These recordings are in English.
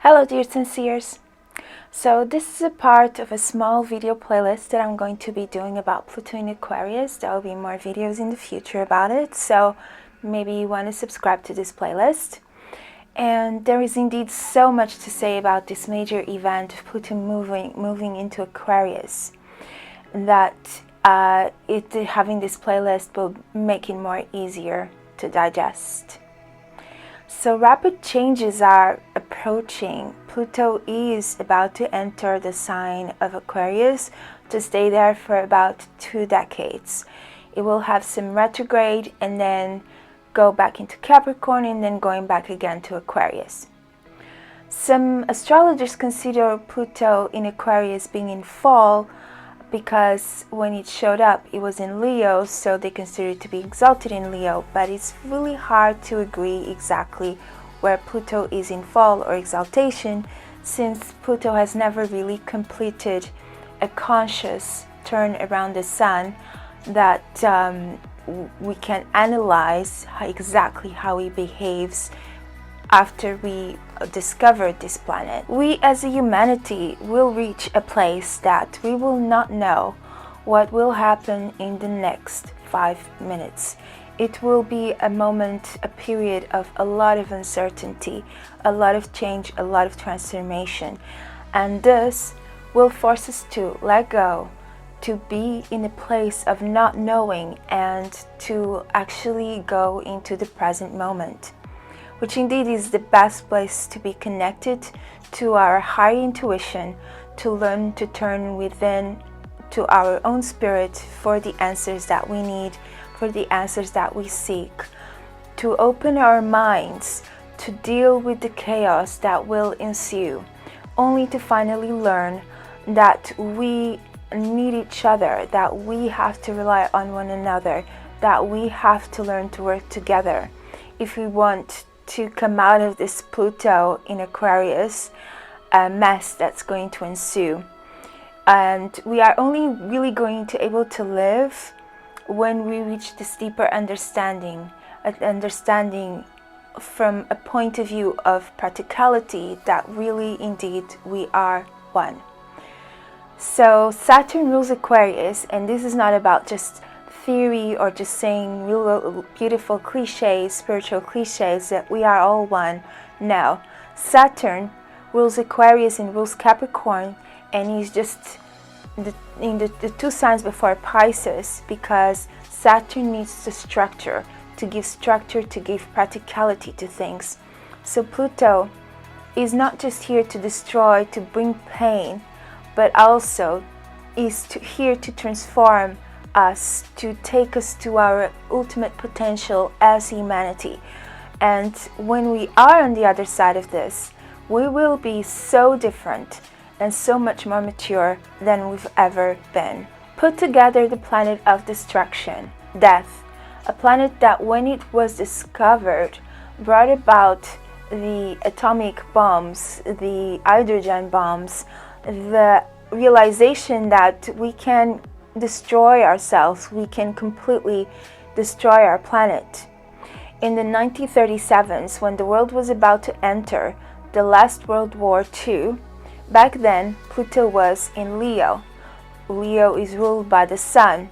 Hello dear Sinceres! So this is a part of a small video playlist that I'm going to be doing about Pluto in Aquarius. There will be more videos in the future about it, so maybe you want to subscribe to this playlist. And there is indeed so much to say about this major event of Pluto moving into Aquarius that having this playlist will make it more easier to digest. So rapid changes are approaching. Pluto is about to enter the sign of Aquarius to stay there for about 2 decades. It will have some retrograde and then go back into Capricorn and then going back again to Aquarius. Some astrologers consider Pluto in Aquarius being in fall because when it showed up it was in Leo, so they consider it to be exalted in Leo, but it's really hard to agree exactly where Pluto is in fall or exaltation, since Pluto has never really completed a conscious turn around the sun that we can analyze exactly how it behaves after we discovered this planet. We as a humanity will reach a place that we will not know what will happen in the next 5 minutes. It will be a moment, a period of a lot of uncertainty, a lot of change, a lot of transformation. And this will force us to let go, to be in a place of not knowing, and to actually go into the present moment, which indeed is the best place to be connected to our high intuition, to learn to turn within to our own spirit for the answers that we need, for the answers that we seek, to open our minds to deal with the chaos that will ensue, only to finally learn that we need each other, that we have to rely on one another, that we have to learn to work together if we want to come out of this Pluto in Aquarius mess that's going to ensue. And we are only really going to able to live when we reach this deeper understanding, an understanding from a point of view of practicality that really indeed we are one. So Saturn rules Aquarius, and this is not about just theory or just saying real beautiful cliches, spiritual cliches that we are all one. No, Saturn rules Aquarius and rules Capricorn, and he's just in the 2 signs before Pisces, because Saturn needs the structure, to give structure, to give practicality to things. So Pluto is not just here to destroy, to bring pain, but also is here to transform us, to take us to our ultimate potential as humanity. And when we are on the other side of this, we will be so different and so much more mature than we've ever been. Put together the planet of destruction, death, a planet that when it was discovered brought about the atomic bombs, the hydrogen bombs, the realization that we can destroy ourselves, we can completely destroy our planet. In the 1937s, when the world was about to enter the last World War II, back then Pluto was in Leo. Leo is ruled by the sun.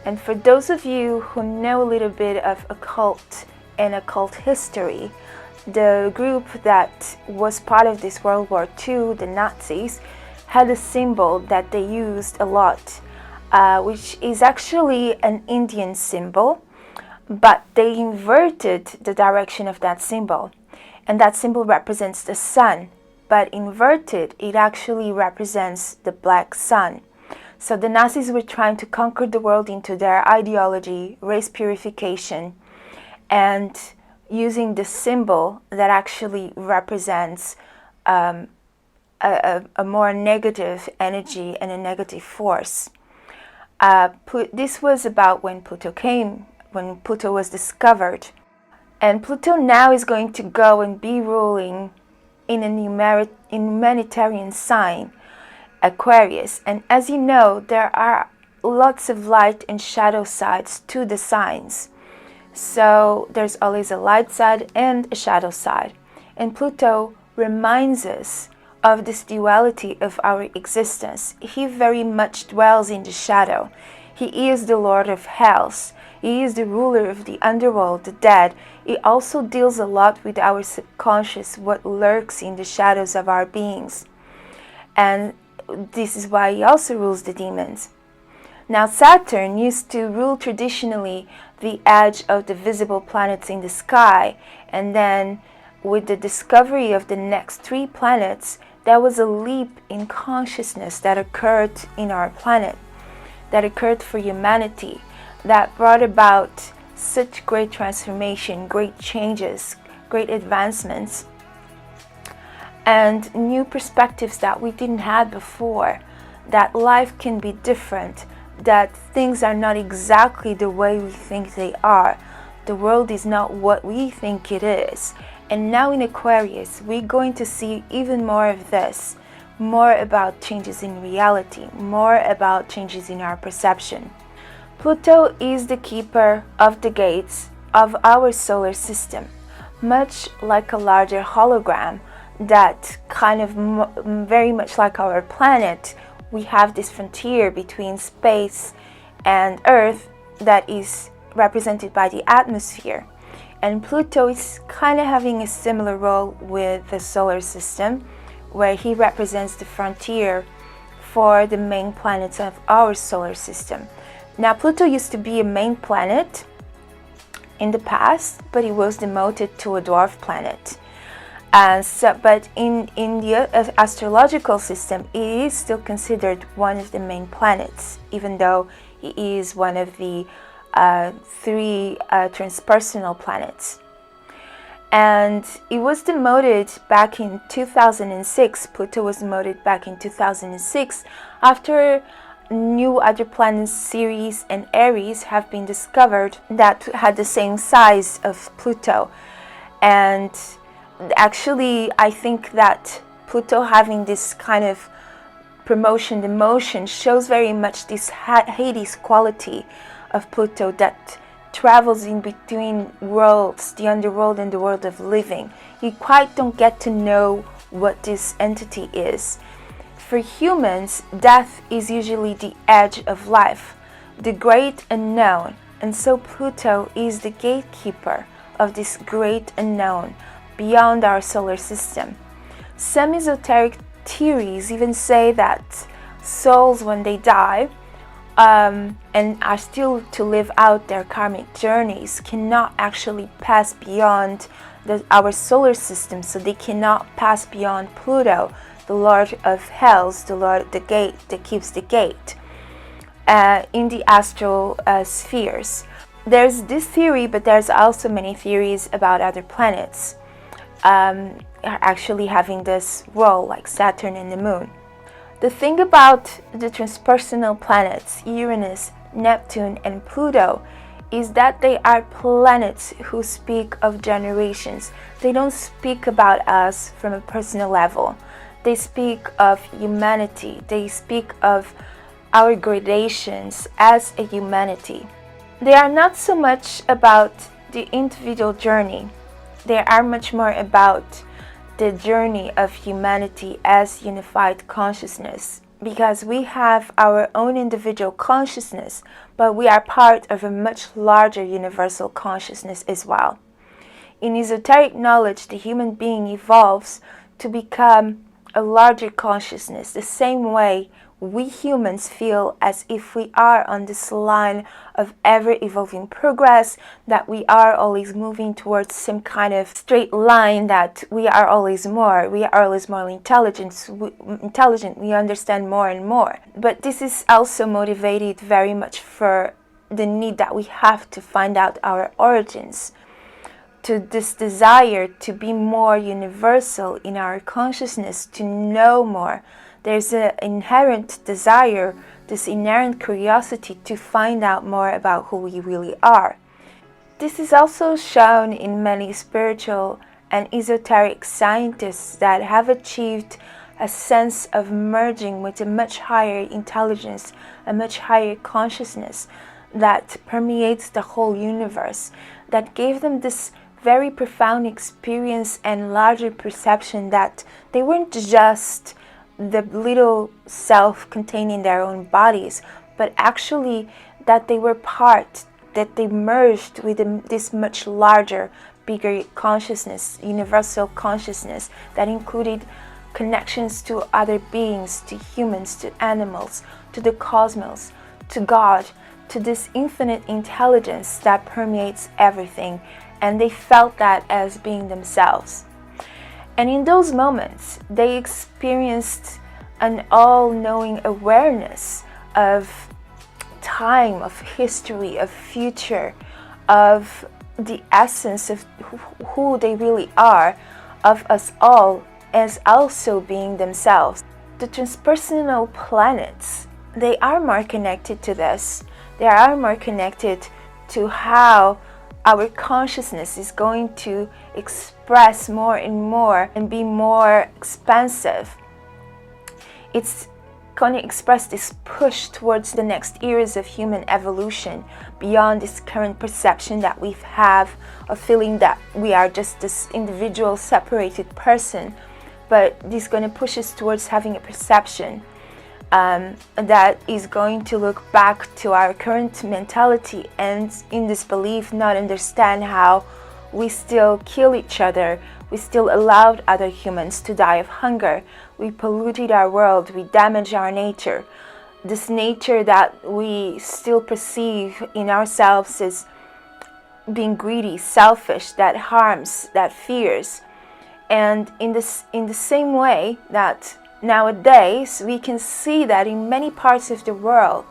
And for those of you who know a little bit of occult and occult history, the group that was part of this World War II, the Nazis, had a symbol that they used a lot, which is actually an Indian symbol, but they inverted the direction of that symbol. And that symbol represents the sun, but inverted, it actually represents the black sun. So the Nazis were trying to conquer the world into their ideology, race purification, and using the symbol that actually represents a more negative energy and a negative force. This was about when Pluto was discovered. And Pluto now is going to go and be ruling in a humanitarian sign, Aquarius. And as you know, there are lots of light and shadow sides to the signs. So there's always a light side and a shadow side. And Pluto reminds us of this duality of our existence. He very much dwells in the shadow. He is the Lord of Hells. He is the ruler of the underworld, the dead. He also deals a lot with our subconscious, what lurks in the shadows of our beings. And this is why he also rules the demons. Now, Saturn used to rule traditionally the edge of the visible planets in the sky, and then with the discovery of the next 3 planets, there was a leap in consciousness that occurred in our planet, that occurred for humanity, that brought about such great transformation, great changes, great advancements, and new perspectives that we didn't have before, that life can be different, that things are not exactly the way we think they are. The world is not what we think it is. And now in Aquarius, we're going to see even more of this, more about changes in reality, more about changes in our perception. Pluto is the keeper of the gates of our solar system, much like a larger hologram that kind of very much like our planet. We have this frontier between space and Earth that is represented by the atmosphere. And Pluto is kind of having a similar role with the solar system, where he represents the frontier for the main planets of our solar system. Now, Pluto used to be a main planet in the past, but he was demoted to a dwarf planet. But in the astrological system, it is still considered one of the main planets, even though he is one of the 3 transpersonal planets. And it was demoted back in 2006. Pluto was demoted back in 2006 after new other planets, Ceres and Aries, have been discovered that had the same size of Pluto. And actually, I think that Pluto having this kind of promotion, demotion, shows very much this Hades quality of Pluto that travels in between worlds, the underworld and the world of living. You quite don't get to know what this entity is. For humans, death is usually the edge of life, the great unknown, and so Pluto is the gatekeeper of this great unknown beyond our solar system. Some esoteric theories even say that souls, when they die and are still to live out their karmic journeys, cannot actually pass beyond our solar system, so they cannot pass beyond Pluto, the Lord of Hells, the gate that keeps the gate in the astral spheres. There's this theory, but there's also many theories about other planets actually having this role, like Saturn and the Moon. The thing about the transpersonal planets, Uranus, Neptune, and Pluto, is that they are planets who speak of generations. They don't speak about us from a personal level. They speak of humanity. They speak of our gradations as a humanity. They are not so much about the individual journey. They are much more about the journey of humanity as unified consciousness, because we have our own individual consciousness, but we are part of a much larger universal consciousness as well. In esoteric knowledge, the human being evolves to become a larger consciousness, the same way we humans feel as if we are on this line of ever-evolving progress, that we are always moving towards some kind of straight line, that we are always more intelligent, we understand more and more. But this is also motivated very much for the need that we have to find out our origins, to this desire to be more universal in our consciousness, to know more. There's an inherent desire, this inherent curiosity to find out more about who we really are. This is also shown in many spiritual and esoteric scientists that have achieved a sense of merging with a much higher intelligence, a much higher consciousness that permeates the whole universe, that gave them this very profound experience and larger perception that they weren't just the little self contained in their own bodies, but actually that they were part, that they merged with this much larger, bigger consciousness, universal consciousness that included connections to other beings, to humans, to animals, to the cosmos, to God, to this infinite intelligence that permeates everything. And they felt that as being themselves. And in those moments, they experienced an all-knowing awareness of time, of history, of future, of the essence of who they really are, of us all as also being themselves. The transpersonal planets, they are more connected to this. They are more connected to how our consciousness is going to express more and more and be more expansive. It's going to express this push towards the next eras of human evolution beyond this current perception that we have of feeling that we are just this individual separated person. But this is going to push us towards having a perception that is going to look back to our current mentality, and in this belief not understand how we still kill each other, we still allowed other humans to die of hunger, we polluted our world, we damaged our nature, this nature that we still perceive in ourselves as being greedy, selfish, that harms, that fears. And in the same way that nowadays we can see that in many parts of the world,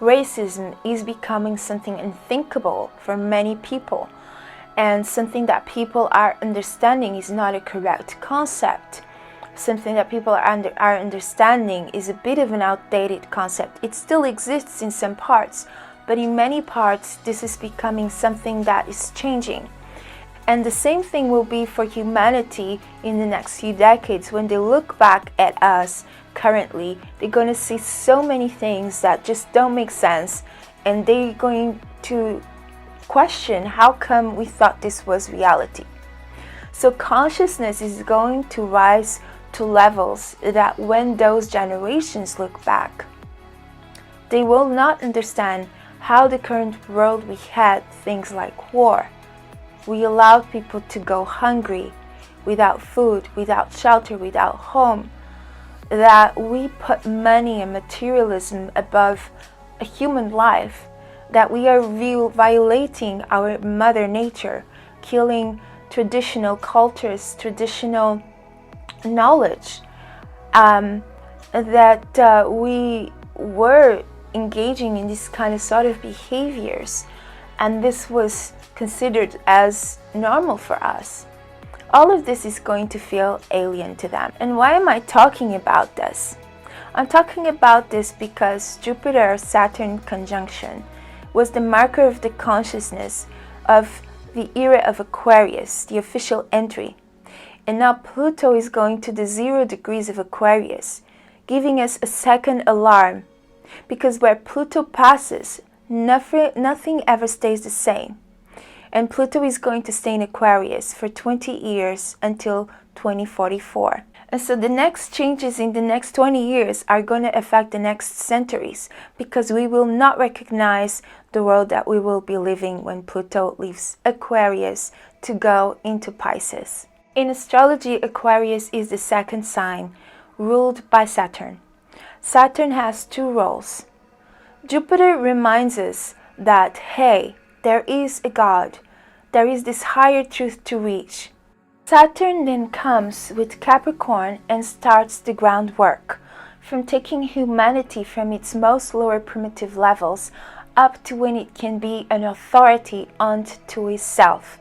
racism is becoming something unthinkable for many people, and something that people are understanding is not a correct concept. Something that people are understanding is a bit of an outdated concept. It still exists in some parts, but in many parts this is becoming something that is changing. And the same thing will be for humanity in the next few decades. When they look back at us currently, they're going to see so many things that just don't make sense, and they're going to question how come we thought this was reality. So consciousness is going to rise to levels that when those generations look back, they will not understand how the current world we had, things like war. We allowed people to go hungry, without food, without shelter, without home. That we put money and materialism above a human life. That we are violating our mother nature, killing traditional cultures, traditional knowledge. That we were engaging in this kind of sort of behaviors, and this was considered as normal for us. All of this is going to feel alien to them. And why am I talking about this? I'm talking about this because Jupiter-Saturn conjunction was the marker of the consciousness of the era of Aquarius, the official entry. And now Pluto is going to the 0 degrees of Aquarius, giving us a second alarm, because where Pluto passes, nothing ever stays the same. And Pluto is going to stay in Aquarius for 20 years until 2044. And so the next changes in the next 20 years are going to affect the next centuries, because we will not recognize the world that we will be living when Pluto leaves Aquarius to go into Pisces. In astrology, Aquarius is the second sign, ruled by Saturn. Saturn has two roles. Jupiter reminds us that, hey, there is a God. There is this higher truth to reach. Saturn then comes with Capricorn and starts the groundwork, from taking humanity from its most lower primitive levels up to when it can be an authority unto itself.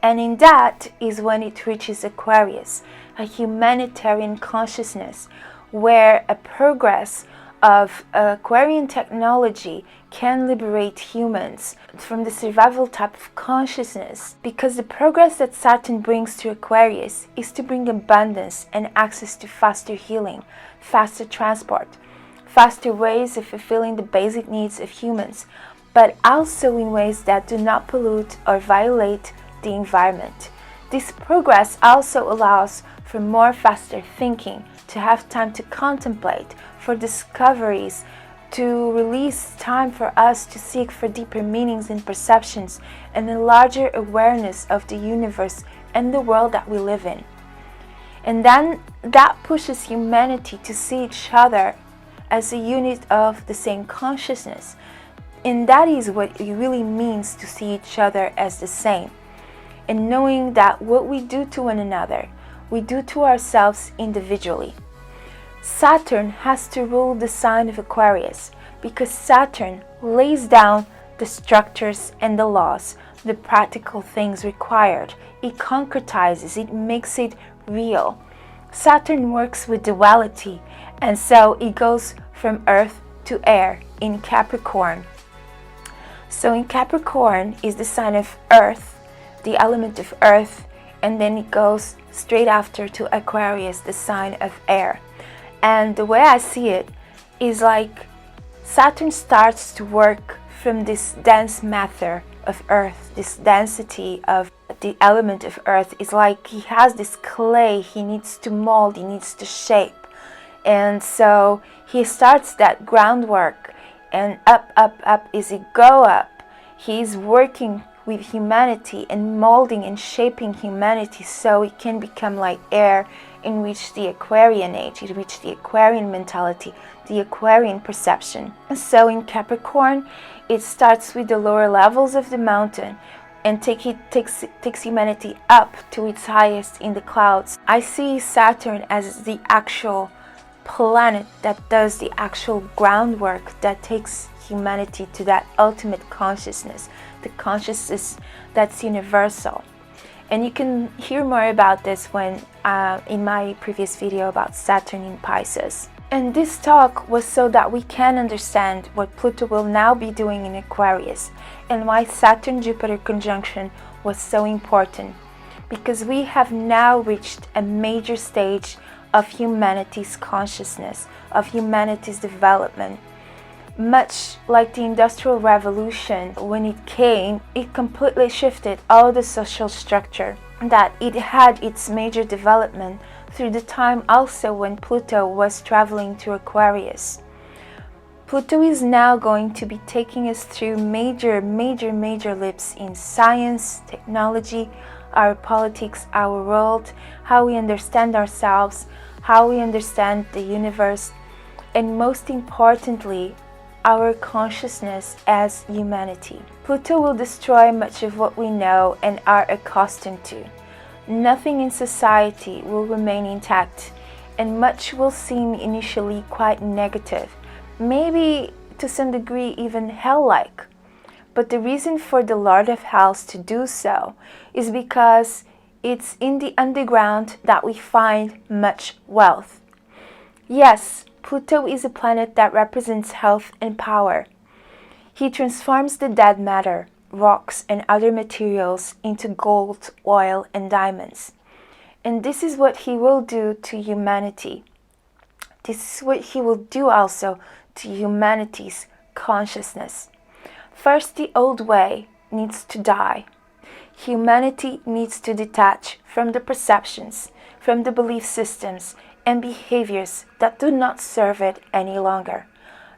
And in that is when it reaches Aquarius, a humanitarian consciousness, where a progress of Aquarian technology can liberate humans from the survival type of consciousness, because the progress that Saturn brings to Aquarius is to bring abundance and access to faster healing, faster transport, faster ways of fulfilling the basic needs of humans, but also in ways that do not pollute or violate the environment. This progress also allows for more faster thinking, to have time to contemplate, for discoveries, to release time for us to seek for deeper meanings and perceptions, and a larger awareness of the universe and the world that we live in. And then that pushes humanity to see each other as a unit of the same consciousness. And that is what it really means to see each other as the same. And knowing that what we do to one another, we do to ourselves individually. Saturn has to rule the sign of Aquarius because Saturn lays down the structures and the laws, the practical things required. It concretizes, it makes it real. Saturn works with duality, and so it goes from earth to air in Capricorn. So in Capricorn is the sign of earth, the element of earth, and then it goes straight after to Aquarius, the sign of air. And the way I see it is like Saturn starts to work from this dense matter of earth, this density of the element of earth. Is like he has this clay he needs to mold, he needs to shape. And so he starts that groundwork, and up as he go up, he's working with humanity and molding and shaping humanity so it can become like air, in which the Aquarian age, in which the Aquarian mentality, the Aquarian perception. And so in Capricorn, it starts with the lower levels of the mountain and takes humanity up to its highest in the clouds. I see Saturn as the actual planet that does the actual groundwork, that takes humanity to that ultimate consciousness, the consciousness that's universal. And you can hear more about this when in my previous video about Saturn in Pisces. And this talk was so that we can understand what Pluto will now be doing in Aquarius and why Saturn-Jupiter conjunction was so important. Because we have now reached a major stage of humanity's consciousness, of humanity's development. Much like the Industrial Revolution, when it came, it completely shifted all the social structure. That it had its major development through the time also when Pluto was traveling to Aquarius. Pluto is now going to be taking us through major leaps in science, technology, our politics, our world, how we understand ourselves, how we understand the universe, and most importantly, our consciousness as humanity. Pluto will destroy much of what we know and are accustomed to. Nothing in society will remain intact, and much will seem initially quite negative, maybe to some degree even hell-like. But the reason for the Lord of Hells to do so is because it's in the underground that we find much wealth. Yes, Pluto is a planet that represents health and power. He transforms the dead matter, rocks and other materials into gold, oil and diamonds. And this is what he will do to humanity. This is what he will do also to humanity's consciousness. First, the old way needs to die. Humanity needs to detach from the perceptions, from the belief systems and behaviors that do not serve it any longer.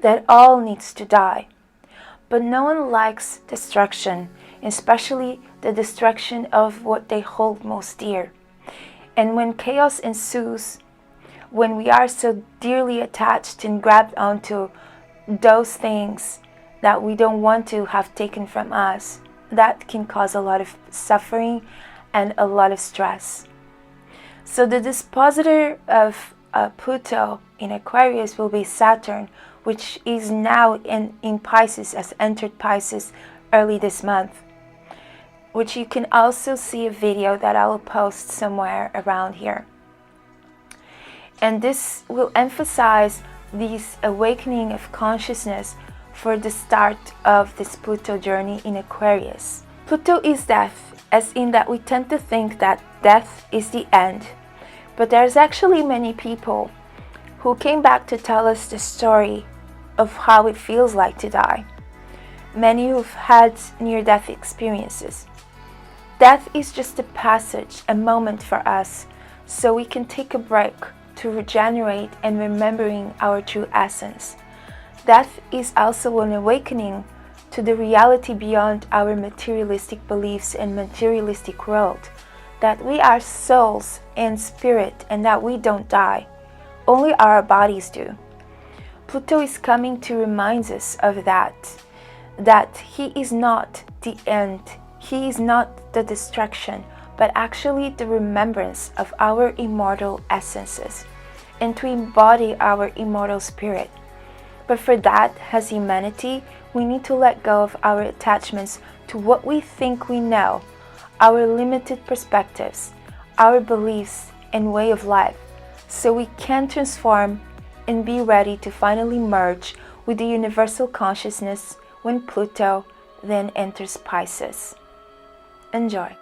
That all needs to die. But no one likes destruction, especially the destruction of what they hold most dear. And when chaos ensues, when we are so dearly attached and grabbed onto those things that we don't want to have taken from us, that can cause a lot of suffering and a lot of stress. So the dispositor of Pluto in Aquarius will be Saturn, which is now in Pisces, has entered Pisces early this month, which you can also see a video that I will post somewhere around here. And this will emphasize this awakening of consciousness for the start of this Pluto journey in Aquarius. Pluto is death, as in that we tend to think that death is the end. But there's actually many people who came back to tell us the story of how it feels like to die. Many who've had near-death experiences. Death is just a passage, a moment for us, so we can take a break to regenerate and remembering our true essence. Death is also an awakening to the reality beyond our materialistic beliefs and materialistic world, that we are souls and spirit and that we don't die. Only our bodies do. Pluto is coming to remind us of that he is not the end, he is not the destruction, but actually the remembrance of our immortal essences, and to embody our immortal spirit. But for that, as humanity, we need to let go of our attachments to what we think we know, our limited perspectives, our beliefs and way of life, so we can transform and be ready to finally merge with the universal consciousness when Pluto then enters Pisces. Enjoy!